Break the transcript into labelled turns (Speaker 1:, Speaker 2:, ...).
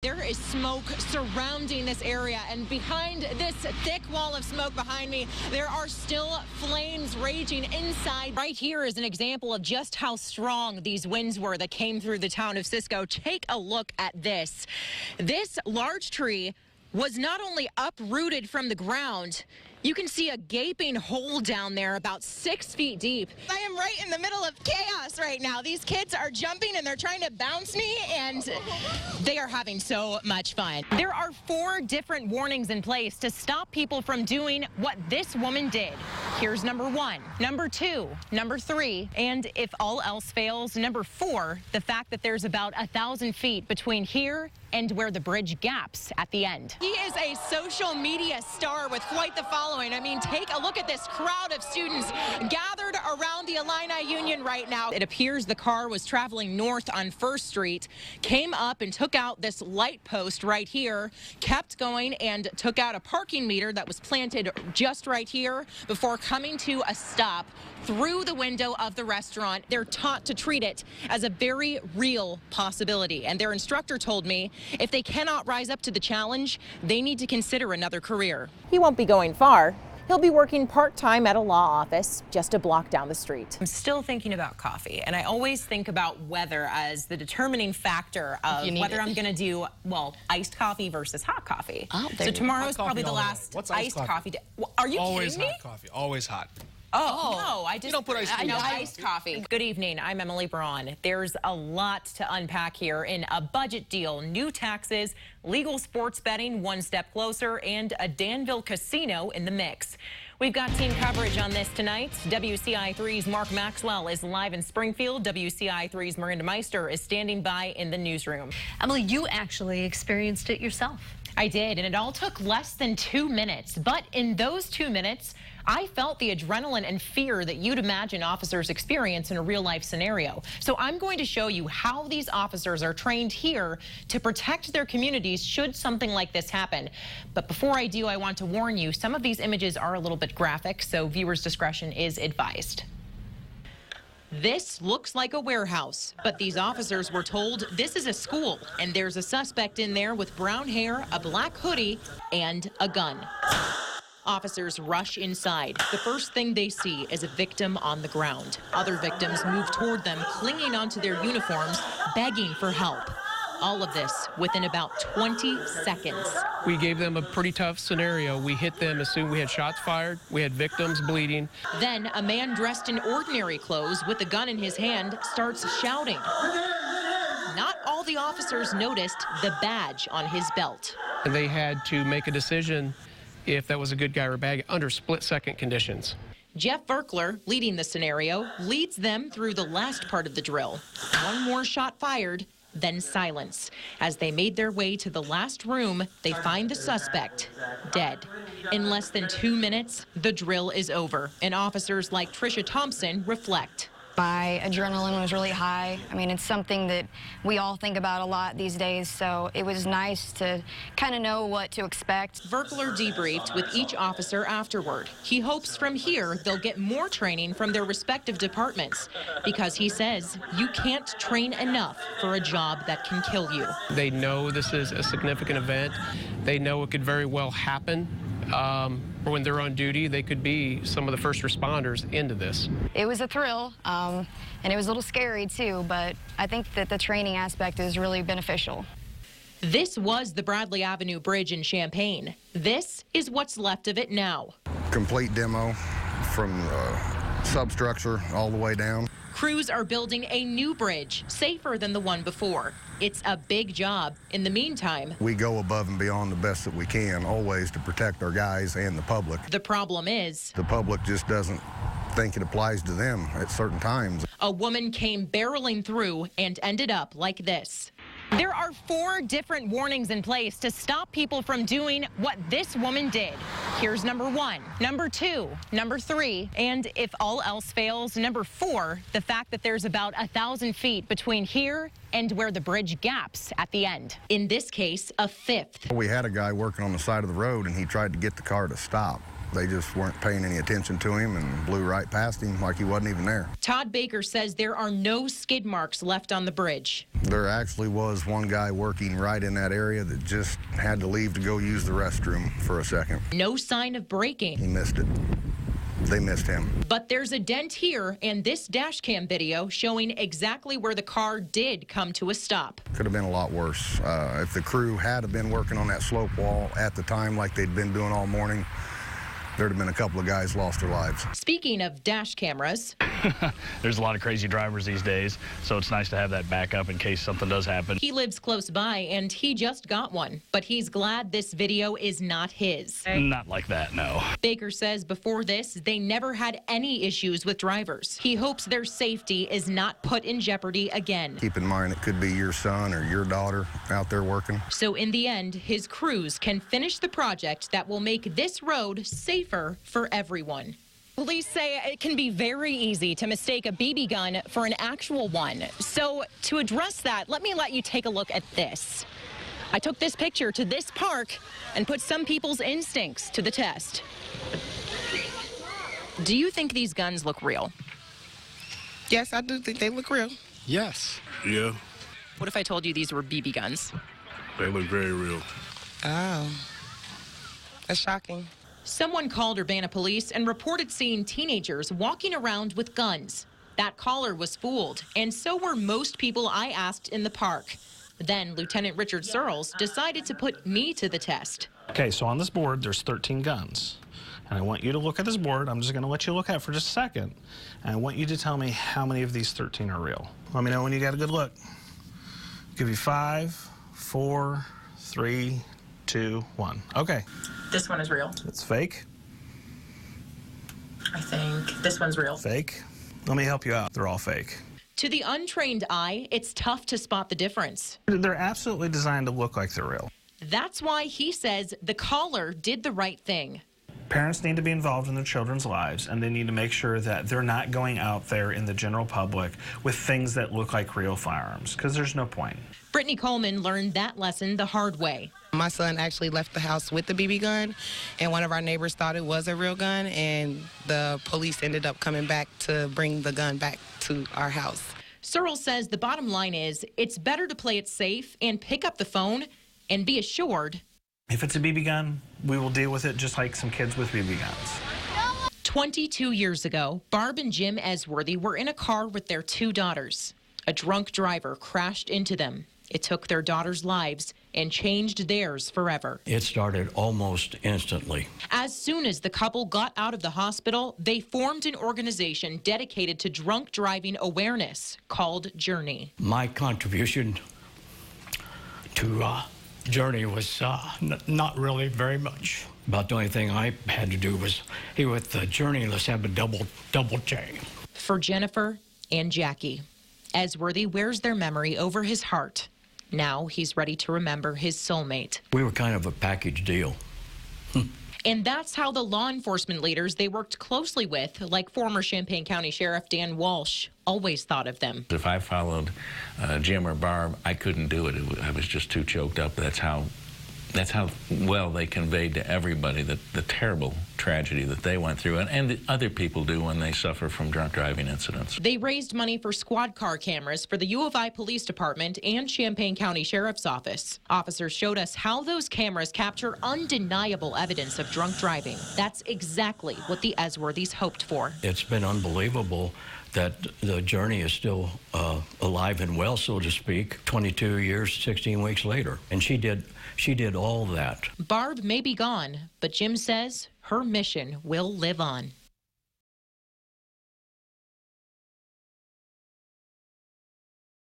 Speaker 1: There is smoke surrounding this area, and behind this thick wall of smoke behind me, there are still flames raging inside. Right here is an example of just how strong these winds were that came through the town of Cisco. Take a look at this. This large tree was not only uprooted from the ground, you can see a gaping hole down there about 6 feet deep. I am right in the middle of chaos right now. These kids are jumping and they're trying to bounce me, and they are having so much fun. There are 4 different warnings in place to stop people from doing what this woman did. Here's number 1, number 2, number 3, and if all else fails, number 4, the fact that there's about 1,000 feet between here and where the bridge gaps at the end. He is a social media star with quite the following. I mean, take a look at this crowd of students gathered around the Illini Union right now. It appears the car was traveling north on 1st Street, came up and took out this light post right here, kept going and took out a parking meter that was planted just right here before coming to a stop through the window of the restaurant. They're taught to treat it as a very real possibility, and their instructor told me if they cannot rise up to the challenge, they need to consider another career. He won't be going far. He'll be working part-time at a law office just a block down the street. I'm still thinking about coffee, and I always think about weather as the determining factor of whether I'm going to do, well, iced coffee versus hot coffee. Oh, so tomorrow's probably the last iced coffee day. Well, are you
Speaker 2: always
Speaker 1: kidding me?
Speaker 2: Always hot coffee, always hot.
Speaker 1: Oh, no, I just
Speaker 2: you don't put iced
Speaker 1: coffee. Good evening, I'm Emily Braun. There's a lot to unpack here in a budget deal, new taxes, legal sports betting one step closer, and a Danville casino in the mix. We've got team coverage on this tonight. WCIA3's Mark Maxwell is live in Springfield. WCIA3's Miranda Meister is standing by in the newsroom.
Speaker 3: Emily, you actually experienced it yourself.
Speaker 1: I did, and it all took less than 2 minutes. But in those 2 minutes, I felt the adrenaline and fear that you'd imagine officers experience in a real-life scenario. So I'm going to show you how these officers are trained here to protect their communities should something like this happen. But before I do, I want to warn you, some of these images are a little bit graphic, so viewers' discretion is advised. This looks like a warehouse, but these officers were told this is a school, and there's a suspect in there with brown hair, a black hoodie, and a gun. Officers rush inside. The first thing they see is a victim on the ground. Other victims move toward them, clinging onto their uniforms, begging for help. All of this within about 20 seconds.
Speaker 4: We gave them a pretty tough scenario. We hit them as soon as we had shots fired. We had victims bleeding.
Speaker 1: Then a man dressed in ordinary clothes with a gun in his hand starts shouting. Not all the officers noticed the badge on his belt.
Speaker 4: And they had to make a decision if that was a good guy or a bad guy under split-second conditions.
Speaker 1: Jeff Verkler, leading the scenario, leads them through the last part of the drill. One more shot fired, then silence. As they made their way to the last room, they find the suspect dead. In less than 2 minutes, the drill is over, and officers like Tricia Thompson reflect.
Speaker 5: My adrenaline was really high. I mean, it's something that we all think about a lot these days, so it was nice to kind of know what to expect.
Speaker 1: Verkler debriefed with each officer afterward. He hopes from here they'll get more training from their respective departments, because he says you can't train enough for a job that can kill you.
Speaker 4: They know this is a significant event. They know it could very well happen. When they're on duty, they could be some of the first responders into this.
Speaker 5: It was a thrill, and it was a little scary too, but I think that the training aspect is really beneficial.
Speaker 1: This was the Bradley Avenue Bridge in Champaign. This is what's left of it now.
Speaker 6: Complete demo from substructure all the way down.
Speaker 1: Crews are building a new bridge, safer than the one before. It's a big job. In the meantime,
Speaker 6: we go above and beyond the best that we can, always to protect our guys and the public.
Speaker 1: The problem is,
Speaker 6: the public just doesn't think it applies to them at certain times.
Speaker 1: A woman came barreling through and ended up like this. There are 4 different warnings in place to stop people from doing what this woman did. Here's number 1, number 2, number 3, and if all else fails, number 4, the fact that there's about 1,000 feet between here and where the bridge gaps at the end. In this case, a 5th.
Speaker 6: We had a guy working on the side of the road, and he tried to get the car to stop. They just weren't paying any attention to him and blew right past him like he wasn't even there.
Speaker 1: Todd Baker says there are no skid marks left on the bridge.
Speaker 6: There actually was one guy working right in that area that just had to leave to go use the restroom for a second.
Speaker 1: No sign of braking.
Speaker 6: He missed it. They missed him.
Speaker 1: But there's a dent here, and this dash cam video showing exactly where the car did come to a stop.
Speaker 6: Could have been a lot worse. If the crew had been working on that slope wall at the time like they'd been doing all morning, there'd have been a couple of guys lost their lives.
Speaker 1: Speaking of dash cameras,
Speaker 7: there's a lot of crazy drivers these days, so it's nice to have that backup in case something does happen.
Speaker 1: he lives close by, and he just got one, but he's glad this video is not his.
Speaker 7: Not like that, no.
Speaker 1: Baker says before this, they never had any issues with drivers. He hopes their safety is not put in jeopardy again.
Speaker 6: Keep in mind it could be your son or your daughter out there working.
Speaker 1: So in the end, his crews can finish the project that will make this road safer for everyone. Police say it can be very easy to mistake a BB gun for an actual one. So to address that, let you take a look at this. I took this picture to this park and put some people's instincts to the test. Do you think these guns look real?
Speaker 8: Yes, I do think they look real.
Speaker 2: Yes.
Speaker 9: Yeah,
Speaker 1: What if I told you these were BB guns?
Speaker 9: they look very real.
Speaker 8: Oh, that's shocking.
Speaker 1: Someone called Urbana police and reported seeing teenagers walking around with guns. That caller was fooled, and so were most people I asked in the park. Then Lieutenant Richard Searles decided to put me to the test.
Speaker 10: Okay, so on this board, there's 13 guns. And I want you to look at this board. I'm just going to let you look at it for just a second. And I want you to tell me how many of these 13 are real. Let me know when you got a good look. Give you 5, 4, 3, 2, 1. Okay.
Speaker 1: This one is real.
Speaker 10: It's fake.
Speaker 1: I think this one's real.
Speaker 10: Fake. Let me help you out. They're all fake.
Speaker 1: To the untrained eye, it's tough to spot the difference.
Speaker 10: They're absolutely designed to look like they're real.
Speaker 1: That's why he says the caller did the right thing.
Speaker 10: Parents need to be involved in their children's lives, and they need to make sure that they're not going out there in the general public with things that look like real firearms, because there's no point.
Speaker 1: Brittany Coleman learned that lesson the hard way.
Speaker 8: My son actually left the house with the BB gun, and one of our neighbors thought it was a real gun, and the police ended up coming back to bring the gun back to our house.
Speaker 1: Searles says the bottom line is it's better to play it safe and pick up the phone and be assured.
Speaker 10: If it's a BB gun, we will deal with it just like some kids with BB guns.
Speaker 1: 22 years ago, Barb and Jim Esworthy were in a car with their 2 daughters. A drunk driver crashed into them. It took their daughters' lives and changed theirs forever.
Speaker 11: It started almost instantly.
Speaker 1: As soon as the couple got out of the hospital, they formed an organization dedicated to drunk driving awareness called Journey.
Speaker 11: My contribution to Journey was not really very much. About the only thing I had to do was, hey, with the Journey, let's have a double chain.
Speaker 1: For Jennifer and Jackie, Esworthy wears their memory over his heart. Now he's ready to remember his soulmate.
Speaker 11: We were kind of a package deal.
Speaker 1: And that's how the law enforcement leaders they worked closely with, like former Champaign County Sheriff Dan Walsh, always thought of them.
Speaker 12: If I followed Jim or Barb, I couldn't do it. I was just too choked up. That's how well they conveyed to everybody the terrible tragedy that they went through, and that other people do when they suffer from drunk driving incidents.
Speaker 1: They raised money for squad car cameras for the U of I Police Department and Champaign County Sheriff's Office. Officers showed us how those cameras capture undeniable evidence of drunk driving. That's exactly what the Esworthys hoped for.
Speaker 11: It's been unbelievable that the Journey is still alive and well, so to speak, 22 years, 16 weeks later. And she did all that.
Speaker 1: Barb may be gone, but Jim says her mission will live on.